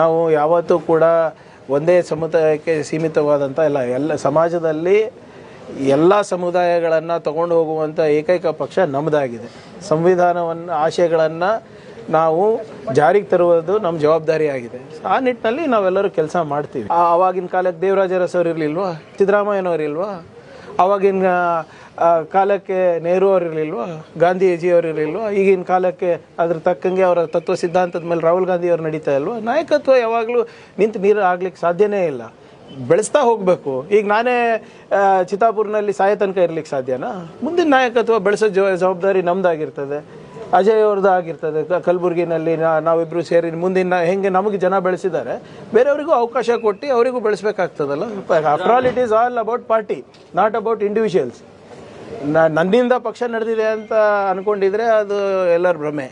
ನಾವು ಯಾವತ್ತೂ ಕೂಡ ಒಂದೇ ಸಮುದಾಯಕ್ಕೆ ಸೀಮಿತವಾದಂಥ ಎಲ್ಲ ಸಮಾಜದಲ್ಲಿ ಎಲ್ಲ ಸಮುದಾಯಗಳನ್ನು ತಗೊಂಡು ಹೋಗುವಂಥ ಏಕೈಕ ಪಕ್ಷ ನಮ್ಮದಾಗಿದೆ. ಸಂವಿಧಾನವನ್ನು ಆಶಯಗಳನ್ನು ನಾವು ಜಾರಿಗೆ ತರುವುದು ನಮ್ಮ ಜವಾಬ್ದಾರಿಯಾಗಿದೆ. ಆ ನಿಟ್ಟಿನಲ್ಲಿ ನಾವೆಲ್ಲರೂ ಕೆಲಸ ಮಾಡ್ತೀವಿ. ಆವಾಗಿನ ಕಾಲಕ್ಕೆ ದೇವರಾಜ ಅರಸು ಅವರು ಇರಲಿಲ್ವಾ, ಸಿದ್ದರಾಮಯ್ಯನವರು ಇಲ್ವಾ, ಆವಾಗಿನ ಕಾಲಕ್ಕೆ ನೆಹರು ಅವರು ಇರಲಿಲ್ವಾ, ಗಾಂಧೀಜಿಯವರು ಇರಲಿಲ್ವಾ, ಈಗಿನ ಕಾಲಕ್ಕೆ ಅದ್ರ ತಕ್ಕಂಗೆ ಅವರ ತತ್ವ ಸಿದ್ಧಾಂತದ ಮೇಲೆ ರಾಹುಲ್ ಗಾಂಧಿ ಅವರು ನಡೀತಾ ಇಲ್ವಾ. ನಾಯಕತ್ವ ಯಾವಾಗಲೂ ನಿಂತು ನೀರು ಆಗ್ಲಿಕ್ಕೆ ಸಾಧ್ಯನೇ ಇಲ್ಲ, ಬೆಳೆಸ್ತಾ ಹೋಗಬೇಕು. ಈಗ ನಾನೇ ಚಿತ್ತಾಪುರ್ನಲ್ಲಿ ಸಾಯ ತನಕ ಇರ್ಲಿಕ್ಕೆ ಸಾಧ್ಯನಾ? ಮುಂದಿನ ನಾಯಕತ್ವ ಬೆಳೆಸೋ ಜವಾಬ್ದಾರಿ ನಮ್ದಾಗಿರ್ತದೆ, ಅಜಯ್ ಅವ್ರದ್ದು ಆಗಿರ್ತದೆ. ಕಲಬುರಗಿನಲ್ಲಿ ನಾವಿಬ್ಬರು ಸೇರಿ ಮುಂದಿನ ಹೆಂಗೆ ನಮಗೆ ಜನ ಬೆಳೆಸಿದ್ದಾರೆ, ಬೇರೆಯವರಿಗೂ ಅವಕಾಶ ಕೊಟ್ಟು ಅವರಿಗೂ ಬೆಳೆಸಬೇಕಾಗ್ತದಲ್ಲ. After all it is all about party, not about individuals. ನನ್ನಿಂದ ಪಕ್ಷ ನಡೆದಿದೆ ಅಂತ ಅಂದ್ಕೊಂಡಿದ್ರೆ ಅದು ಎಲ್ಲರ ಭ್ರಮೆ.